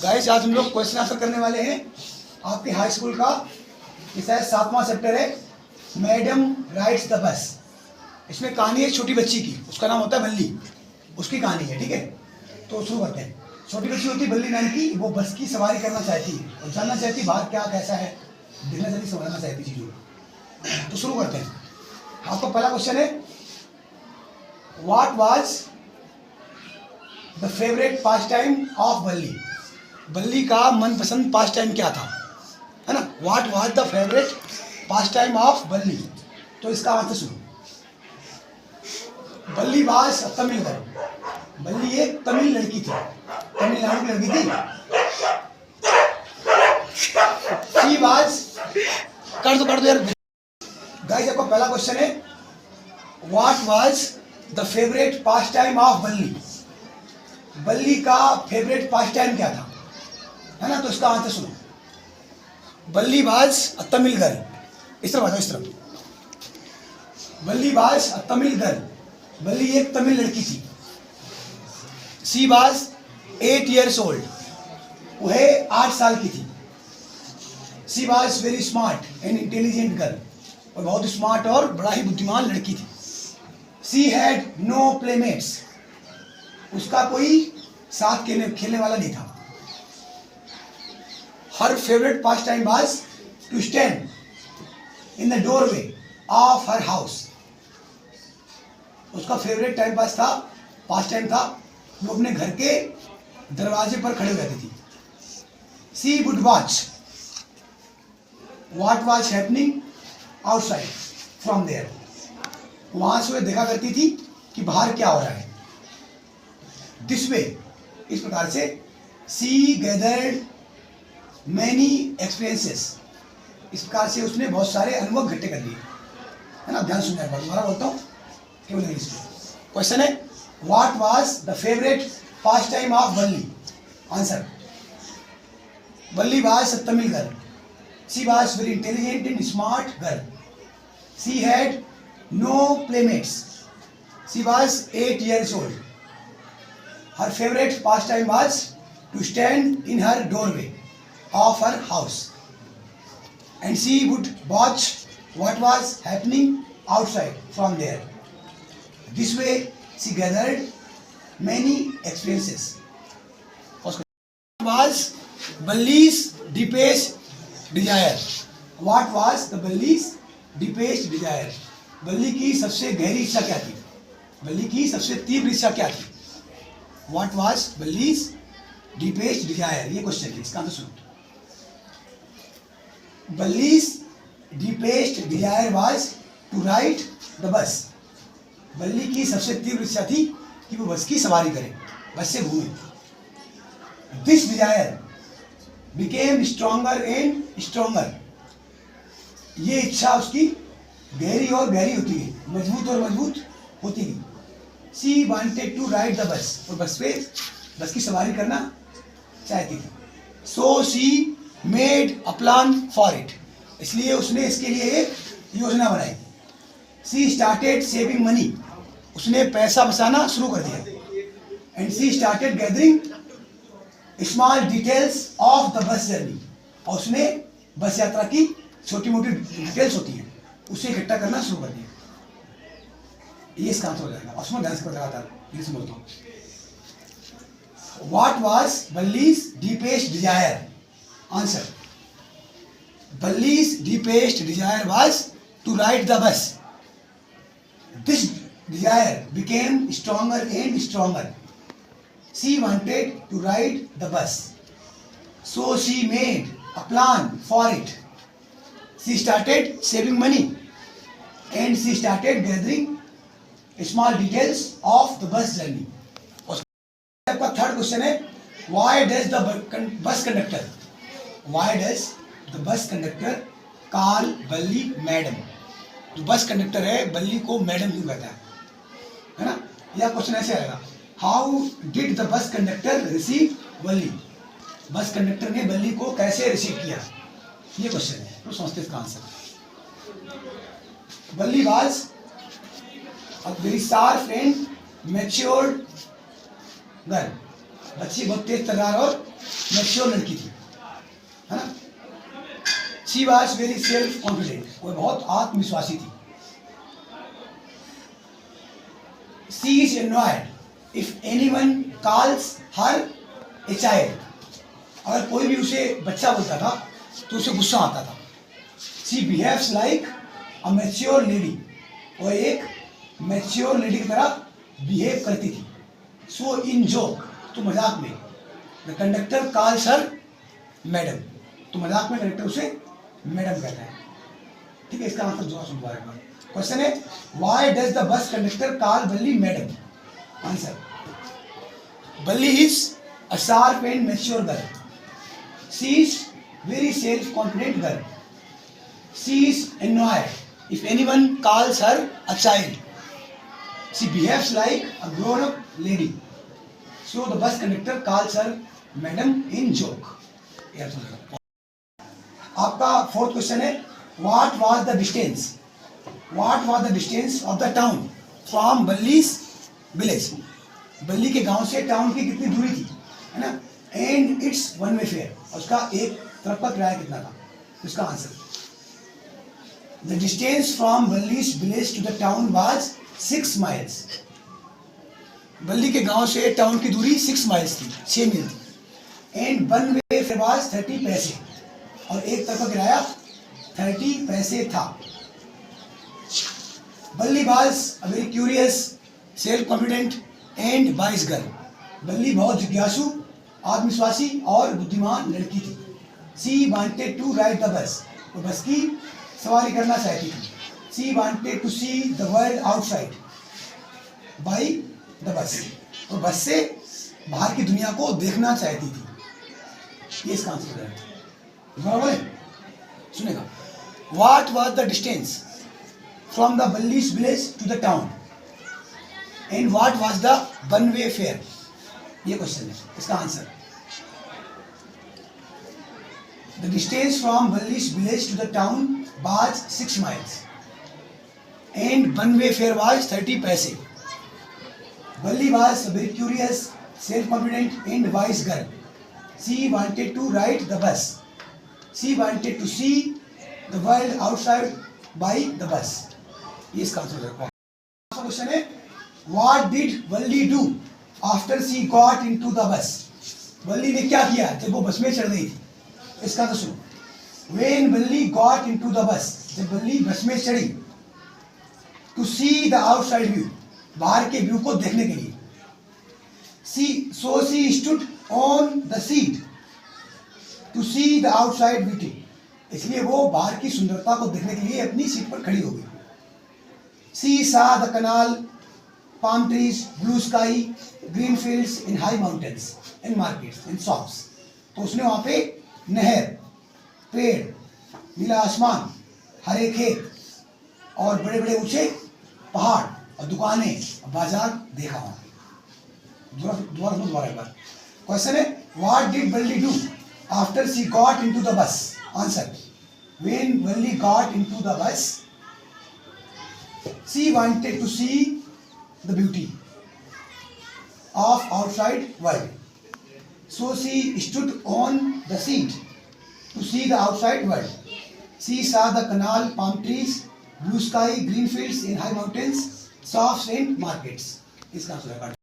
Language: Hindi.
गाइस आज हम लोग क्वेश्चन आंसर करने वाले हैं आपके हाई स्कूल का। ये शायद 7वां चैप्टर है, मैडम राइड्स द बस। इसमें कहानी है छोटी बच्ची की, उसका नाम होता है बल्ली, उसकी कहानी है। ठीक है, तो शुरू करते हैं। छोटी बच्ची होती है बल्ली नाम की, वो बस की सवारी करना चाहती है और जानना चाहती है बाहर क्या कैसा है, देखना चाहती, समझना चाहती चीज़ों को। तो शुरू करते हैं। आपका पहला क्वेश्चन है, what was the favourite pastime of बल्ली। बल्ली का मनपसंद पास टाइम क्या था, है ना। What was the favourite pastime of बल्ली। तो इसका आंसर सुनो। बल्ली वाज तमिल गर्ल। बल्ली एक तमिल लड़की थी, तमिलनाडु की लड़की थी। शी वाज, कर दो यार। गाइस आपका पहला क्वेश्चन है, what was the favourite pastime of बल्ली। बल्ली का फेवरेट पास टाइम क्या था, है ना। तो इसका आंसर सुनो। बल्ली वाज अ तमिल गर्ल। इस तरफ आ जाओ, इस तरफ। बल्ली वाज अ तमिल गर्ल। बल्ली एक तमिल लड़की थी। She was 8 years old। वह 8 साल की थी। She was very smart and intelligent girl. और बहुत स्मार्ट और बड़ा ही बुद्धिमान लड़की थी। She had no playmates. उसका कोई साथ खेलने वाला नहीं था। Her favourite pastime was to stand in the doorway of her house. उसका फेवरेट टाइम पास था, पास टाइम था, वो अपने घर के दरवाजे पर खड़े रहती थी। She would watch what was happening outside from there. वहां से वह देखा करती थी कि बाहर क्या हो रहा है। दिस वे, इस प्रकार से। She gathered many experiences. इस प्रकार से उसने बहुत सारे अनुभव इकट्ठे कर लिए, है ना। ध्यान सुनना, दोबारा बोलता हूँ केवल इंग्लिश में। क्वेश्चन है, what was the favourite pastime of Balli. Answer, Balli was a Tamil girl. She was very intelligent and smart girl. She had no playmates. She was 8 years old. Her favorite pastime was to stand in her doorway of her house, and she would watch what was happening outside from there. This way, she gathered many experiences. What was Balli's deepest desire? What was the Balli's deepest desire? बल्ली की सबसे गहरी इच्छा क्या थी, बल्ली की सबसे तीव्र इच्छा क्या थी। What was Balli's deepest desire? ये क्वेश्चन है, इसका आंसर सुनो। Balli's deepest desire was to ride the bus. बल्ली की सबसे तीव्र इच्छा थी कि वो बस की सवारी करे, बस से घूमे। This desire became stronger and stronger. ये इच्छा उसकी गहरी और गहरी होती गई, मजबूत और मजबूत होती गई। She wanted to ride the bus. और बस की सवारी करना चाहती थी। So she made a plan for it. इसलिए उसने इसके लिए एक योजना बनाई। She started saving money. उसने पैसा बचाना शुरू कर दिया। And she started gathering small details of the bus journey. और उसने बस यात्रा की छोटी मोटी डिटेल्स होती हैं, उसे इकट्ठा करना शुरू कर दिया। ये इसका आंसर हो जाएगा। और सुनो ध्यान से लगातार, इंग्लिश में बोलता हूँ। What was Balli's deepest desire? Answer, Balli's deepest desire was to ride the bus. This desire became stronger and stronger. She wanted to ride the bus, so she made a plan for it. She started saving money and she started gathering small details of the bus journey. आपका थर्ड क्वेश्चन है, why does the bus conductor call बल्ली मैडम। जो बस कंडक्टर है बल्ली को मैडम क्यों कहता है ना। यह क्वेश्चन ऐसे आएगा, how did the bus conductor receive Balli. Bus conductor ने बल्ली को कैसे रिसीव किया, ये क्वेश्चन है। तो समझते इसका answer. Balli was a very sharp and matured girl. बच्ची बहुत तेज तर्रार और मैच्योर लड़की थी, है ना। She was very self confident, वो बहुत आत्मविश्वासी थी। She is annoyed if anyone calls her a child, अगर कोई भी उसे बच्चा बोलता था तो उसे गुस्सा आता था। She behaves like a mature lady, वो एक मैच्योर लेडी की तरह बिहेव करती थी। सो इन जोक, तो मजाक में, the conductor calls her madam, तो मजाक में कंडक्टर उसे मैडम कहता है। ठीक है, इसका आंसर जो सुन पा रहे। क्वेश्चन है, why does the bus conductor call बल्ली मैडम? आंसर, बल्ली is a sharp and mature girl, she is very self confident girl, she is annoyed if anyone calls her a child, she behaves like a grown up lady, so the bus conductor calls her madam in joke। आपका फोर्थ क्वेश्चन है, what was the distance of the town from बल्ली's village? बल्ली के गांव से टाउन की कितनी दूरी थी, है ना। And it's one way fare, उसका एक तरफ का किराया कितना था? उसका answer, the distance from Balli's village to the town was 6 miles। बल्ली के गांव से टाउन की दूरी 6 माइल्स थी, 6 मील थी। And one way fair was 30 पैसे, और एक तरफ का किराया 30 पैसे था। Balli was a very curious, self confident and wise girl, Balli बहुत जिज्ञासु, आत्मविश्वासी और बुद्धिमान लड़की थी। She wanted to ride the bus, वो बस की सवारी करना चाहती थी। She wanted to see the world outside by the bus, वो बस से बाहर की दुनिया को देखना चाहती थी। ये इसका आंसर है, बराबर है। सुनेगा, what was the distance from the Balli's village to the town and what was the one way fare? ये क्वेश्चन है, इसका answer, the distance from Balli's village to the town was 6 miles and one way fare was 30 पैसे। Balli was a very curious, self-confident and wise girl. She wanted to ride the bus. She wanted to see the world outside by the bus। ये इसका आंसर है। क्वेश्चन है, What did Balli do after she got into the bus? बल्ली ने क्या किया जब वो बस में चढ़ गई थी? इसका तो सुनो, When Balli got into the bus, जब बल्ली बस में चढ़ी, to see the outside view, बाहर के व्यू को देखने के लिए, so she stood on the seat to see the outside beauty, इसलिए वो बाहर की सुंदरता को देखने के लिए अपनी सीट पर खड़ी हो गई। She saw the canal, palm trees, blue sky, green fields in high mountains, and markets and shops। तो उसने वहाँ पे नहर, पेड़, नीला आसमान, हरे खेत और बड़े बड़े ऊंचे पहाड़ और दुकानें और बाजार देखा वहाँ। दोबारा एक बार क्वेश्चन है, what did Balli do after she got into the bus? Answer, when Balli got into the bus, she wanted to see the beauty of outside world, so she stood on the seat to see the outside world। She saw the canal, palm trees, blue sky, green fields in high mountains, shops and markets। इसका आंसर है।